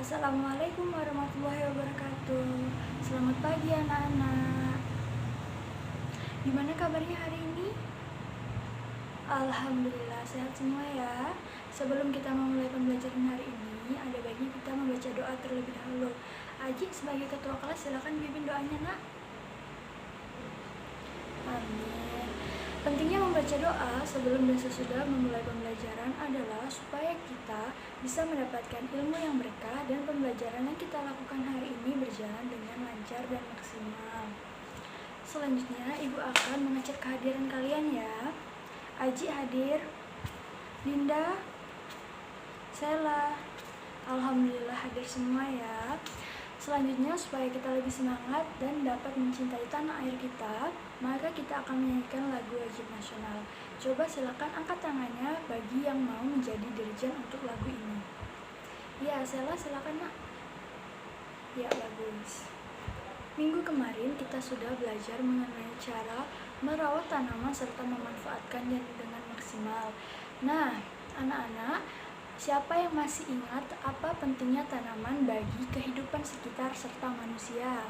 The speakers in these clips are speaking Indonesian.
Assalamualaikum warahmatullahi wabarakatuh. Selamat pagi anak-anak. Gimana kabarnya hari ini? Alhamdulillah sehat semua ya. Sebelum kita memulai pembelajaran hari ini, ada baiknya kita membaca doa terlebih dahulu. Aji sebagai ketua kelas silakan pimpin doanya, Nak. Amin. Pentingnya membaca doa sebelum dan sesudah memulai pembelajaran adalah supaya kita bisa mendapatkan ilmu yang berkah dan pembelajaran yang kita lakukan hari ini berjalan dengan lancar dan maksimal. Selanjutnya, Ibu akan mengecek kehadiran kalian ya. Aji hadir, Dinda, Sela, Alhamdulillah hadir semua ya. Selanjutnya, supaya kita lebih semangat dan dapat mencintai tanah air kita, maka kita akan menyanyikan lagu wajib nasional. Coba silakan angkat tangannya bagi yang mau menjadi dirijen untuk lagu ini. Ya, Sela silakan, Nak. Ya, bagus. Minggu kemarin kita sudah belajar mengenai cara merawat tanaman serta memanfaatkannya dengan maksimal. Nah, anak-anak, siapa yang masih ingat apa pentingnya tanaman bagi kehidupan sekitar serta manusia?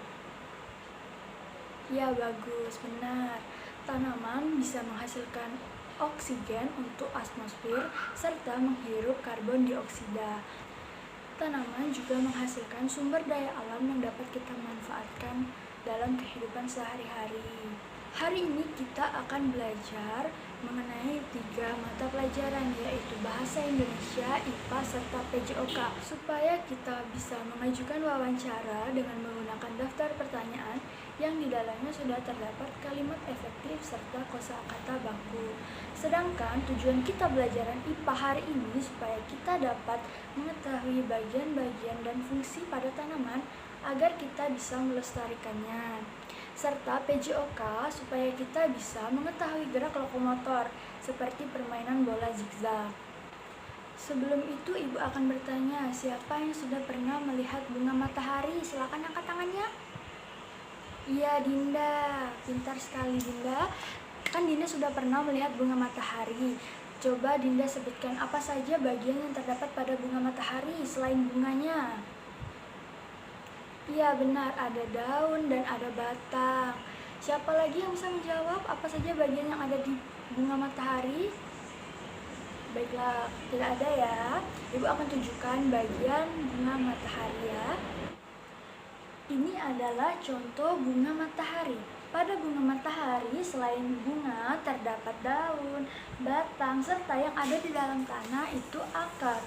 Ya, bagus, benar. Tanaman bisa menghasilkan oksigen untuk atmosfer serta menghirup karbon dioksida. Tanaman juga menghasilkan sumber daya alam yang dapat kita manfaatkan dalam kehidupan sehari-hari. Hari ini kita akan belajar mengenai 3 mata pelajaran, yaitu Bahasa Indonesia, IPA, serta PJOK. Supaya kita bisa mengajukan wawancara dengan menggunakan daftar pertanyaan yang di dalamnya sudah terdapat kalimat efektif serta kosakata baku. Sedangkan tujuan kita belajaran IPA hari ini supaya kita dapat mengetahui bagian-bagian dan fungsi pada tanaman agar kita bisa melestarikannya. Serta PJOK supaya kita bisa mengetahui gerak lokomotor seperti permainan bola zigzag. Sebelum itu Ibu akan bertanya, siapa yang sudah pernah melihat bunga matahari? Silakan angkat tangannya. Iya, Dinda. Pintar sekali, Dinda. Kan Dinda sudah pernah melihat bunga matahari. Coba Dinda sebutkan apa saja bagian yang terdapat pada bunga matahari selain bunganya. Iya, benar, ada daun dan ada batang. Siapa lagi yang bisa menjawab apa saja bagian yang ada di bunga matahari? Baiklah, tidak ada ya. Ibu akan tunjukkan bagian bunga matahari ya. Ini adalah contoh bunga matahari. Pada bunga matahari, selain bunga, terdapat daun, batang, serta yang ada di dalam tanah itu akar.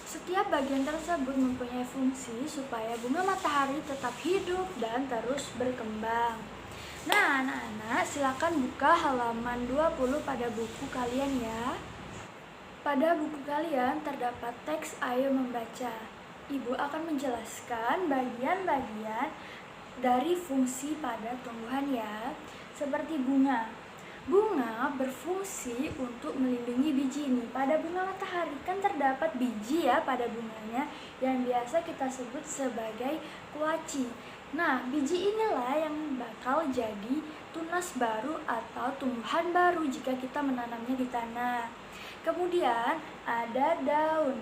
Setiap bagian tersebut mempunyai fungsi supaya bunga matahari tetap hidup dan terus berkembang. Nah, anak-anak, silakan buka halaman 20 pada buku kalian ya. Pada buku kalian terdapat teks "Ayo Membaca". Ibu akan menjelaskan bagian-bagian dari fungsi pada tumbuhan ya, seperti bunga. Bunga berfungsi untuk melindungi biji ini. Pada bunga matahari kan terdapat biji ya pada bunganya yang biasa kita sebut sebagai kuaci. Nah, biji inilah yang bakal jadi tunas baru atau tumbuhan baru jika kita menanamnya di tanah. Kemudian ada daun.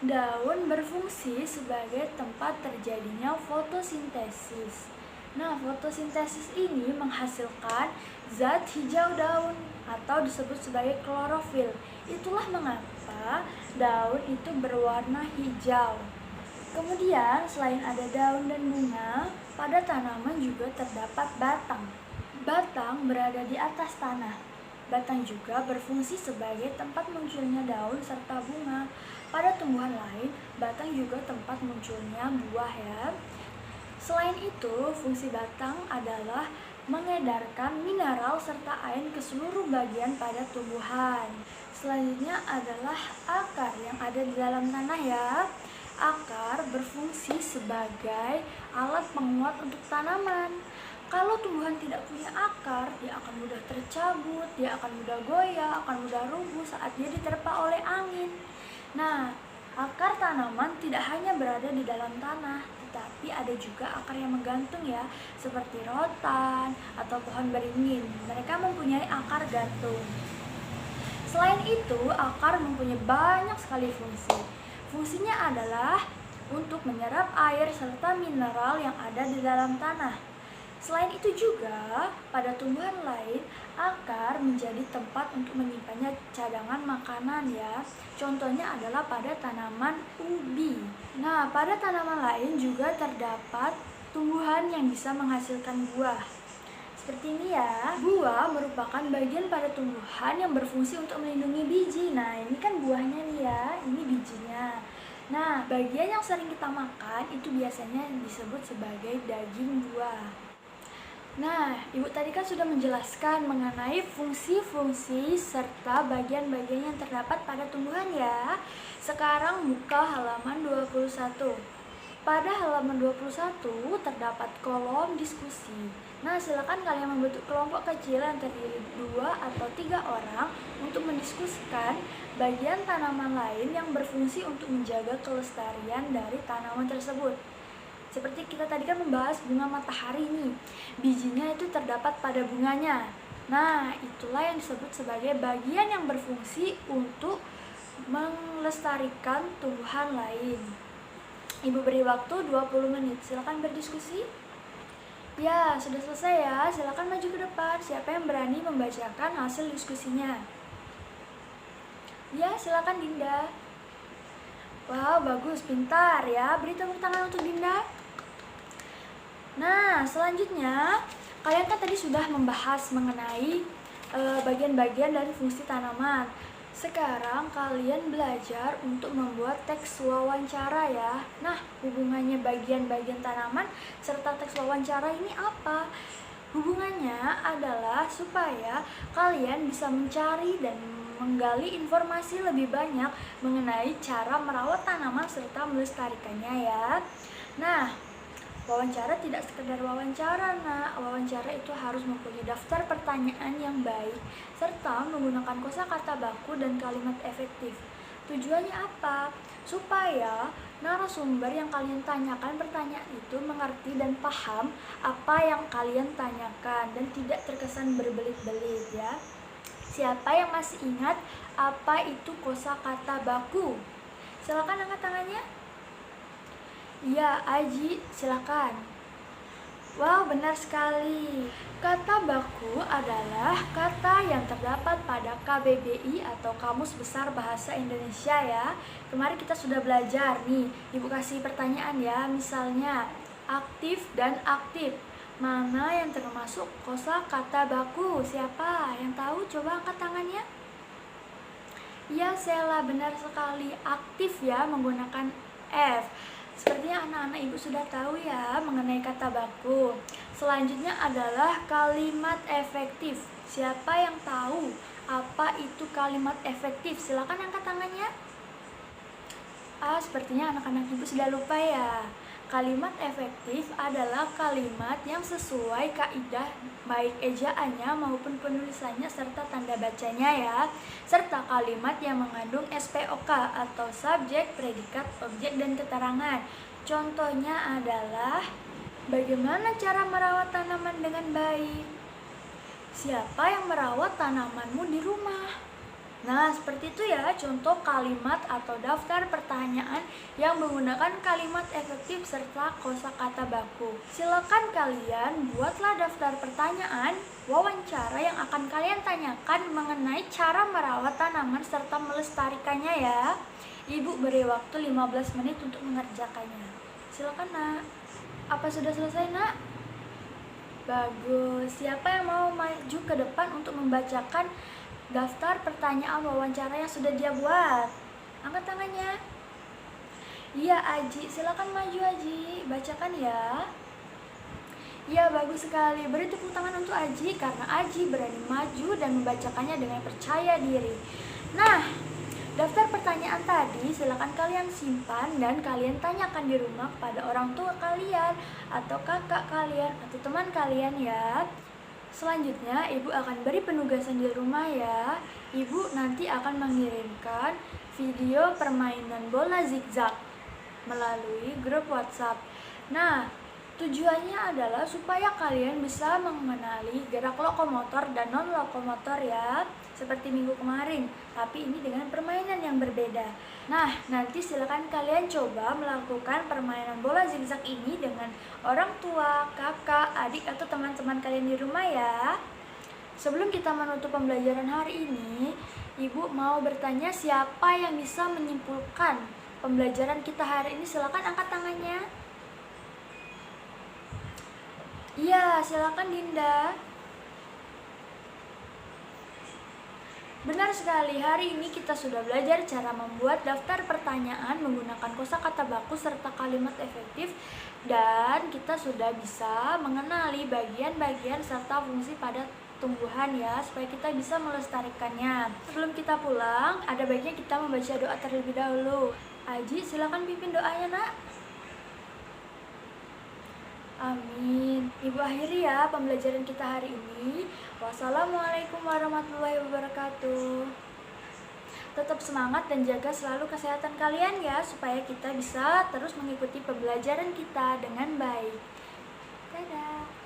Daun berfungsi sebagai tempat terjadinya fotosintesis. Nah, fotosintesis ini menghasilkan zat hijau daun atau disebut sebagai klorofil. Itulah mengapa daun itu berwarna hijau. Kemudian, selain ada daun dan bunga, pada tanaman juga terdapat batang. Batang berada di atas tanah. Batang juga berfungsi sebagai tempat munculnya daun serta bunga. Pada tumbuhan lain, batang juga tempat munculnya buah ya. Selain itu, fungsi batang adalah mengedarkan mineral serta air ke seluruh bagian pada tumbuhan. Selanjutnya adalah akar yang ada di dalam tanah ya. Akar berfungsi sebagai alat penguat untuk tanaman. Kalau tumbuhan tidak punya akar, dia akan mudah tercabut, dia akan mudah goyah, akan mudah rubuh saat dia diterpa oleh angin. Nah, akar tanaman tidak hanya berada di dalam tanah, tetapi ada juga akar yang menggantung ya, seperti rotan atau pohon beringin. Mereka mempunyai akar gantung. Selain itu, akar mempunyai banyak sekali fungsi. Fungsinya adalah untuk menyerap air serta mineral yang ada di dalam tanah. Selain itu juga, pada tumbuhan lain, akar menjadi tempat untuk menyimpannya cadangan makanan ya. Contohnya adalah pada tanaman ubi. Nah, pada tanaman lain juga terdapat tumbuhan yang bisa menghasilkan buah. Seperti ini ya, buah merupakan bagian pada tumbuhan yang berfungsi untuk melindungi biji. Nah, ini kan buahnya nih ya, ini bijinya. Nah, bagian yang sering kita makan itu biasanya disebut sebagai daging buah. Nah, Ibu tadi kan sudah menjelaskan mengenai fungsi-fungsi serta bagian-bagian yang terdapat pada tumbuhan ya. Sekarang buka halaman 21. Pada halaman 21 terdapat kolom diskusi. Nah, silakan kalian membentuk kelompok kecil yang terdiri 2 atau 3 orang untuk mendiskusikan bagian tanaman lain yang berfungsi untuk menjaga kelestarian dari tanaman tersebut. Seperti kita tadi kan membahas bunga matahari nih, bijinya itu terdapat pada bunganya. Nah, itulah yang disebut sebagai bagian yang berfungsi untuk melestarikan tumbuhan lain. Ibu beri waktu 20 menit, silakan berdiskusi. Ya, sudah selesai ya, silakan maju ke depan. Siapa yang berani membacakan hasil diskusinya? Ya, silakan Dinda. Wow, bagus, pintar ya. Beri tepuk tangan untuk Dinda. Nah, selanjutnya kalian kan tadi sudah membahas mengenai bagian-bagian dari fungsi tanaman. Sekarang kalian belajar untuk membuat teks wawancara ya. Nah, hubungannya bagian-bagian tanaman serta teks wawancara ini apa? Hubungannya adalah supaya kalian bisa mencari dan menggali informasi lebih banyak mengenai cara merawat tanaman serta melestarikannya ya. Nah, wawancara tidak sekedar wawancara, nak. Wawancara itu harus mempunyai daftar pertanyaan yang baik, serta menggunakan kosakata baku dan kalimat efektif. Tujuannya apa? Supaya narasumber yang kalian tanyakan pertanyaan itu mengerti dan paham apa yang kalian tanyakan dan tidak terkesan berbelit-belit ya. Siapa yang masih ingat apa itu kosakata baku? Silakan angkat tangannya. Iya, Aji, silakan. Wow, benar sekali. Kata baku adalah kata yang terdapat pada KBBI atau Kamus Besar Bahasa Indonesia ya. Kemarin kita sudah belajar nih, Ibu kasih pertanyaan ya. Misalnya, aktif dan aktif. Mana yang termasuk kosakata baku? Siapa yang tahu? Coba angkat tangannya. Iya, Sela, benar sekali. Aktif ya, menggunakan F. Sepertinya anak-anak ibu sudah tahu ya mengenai kata baku. Selanjutnya adalah kalimat efektif. Siapa yang tahu apa itu kalimat efektif? Silakan angkat tangannya. Sepertinya anak-anak ibu sudah lupa ya. Kalimat efektif adalah kalimat yang sesuai kaidah baik ejaannya maupun penulisannya serta tanda bacanya ya. Serta kalimat yang mengandung SPOK atau subjek, predikat, objek, dan keterangan. Contohnya adalah bagaimana cara merawat tanaman dengan baik? Siapa yang merawat tanamanmu di rumah? Nah, seperti itu ya contoh kalimat atau daftar pertanyaan yang menggunakan kalimat efektif serta kosakata baku. Silakan kalian buatlah daftar pertanyaan wawancara yang akan kalian tanyakan mengenai cara merawat tanaman serta melestarikannya ya. Ibu beri waktu 15 menit untuk mengerjakannya. Silakan, Nak. Apa sudah selesai, Nak? Bagus. Siapa yang mau maju ke depan untuk membacakan daftar pertanyaan wawancara yang sudah dia buat? Angkat tangannya. Iya, Aji, silakan maju Aji, bacakan ya. Iya, bagus sekali. Beri tepuk tangan untuk Aji karena Aji berani maju dan membacakannya dengan percaya diri. Nah, daftar pertanyaan tadi silakan kalian simpan dan kalian tanyakan di rumah kepada orang tua kalian atau kakak kalian atau teman kalian ya. Selanjutnya, Ibu akan beri penugasan di rumah ya. Ibu nanti akan mengirimkan video permainan bola zigzag melalui grup WhatsApp. Nah, tujuannya adalah supaya kalian bisa mengenali gerak lokomotor dan non-lokomotor ya. seperti minggu kemarin, tapi ini dengan permainan yang berbeda. Nah, nanti silakan kalian coba melakukan permainan bola zigzag ini dengan orang tua, kakak, adik, atau teman-teman kalian di rumah ya. Sebelum kita menutup pembelajaran hari ini, Ibu mau bertanya siapa yang bisa menyimpulkan pembelajaran kita hari ini. Silakan angkat tangannya. Iya, silakan Dinda. Benar sekali, hari ini kita sudah belajar cara membuat daftar pertanyaan menggunakan kosakata baku serta kalimat efektif, dan kita sudah bisa mengenali bagian-bagian serta fungsi pada tumbuhan ya, supaya kita bisa melestarikannya. Sebelum kita pulang, ada baiknya kita membaca doa terlebih dahulu. Aji, silakan pimpin doanya, Nak. Amin. Ibu akhiri ya pembelajaran kita hari ini. Wassalamualaikum warahmatullahi wabarakatuh. Tetap semangat dan jaga selalu kesehatan kalian ya, supaya kita bisa terus mengikuti pembelajaran kita dengan baik. Dadah.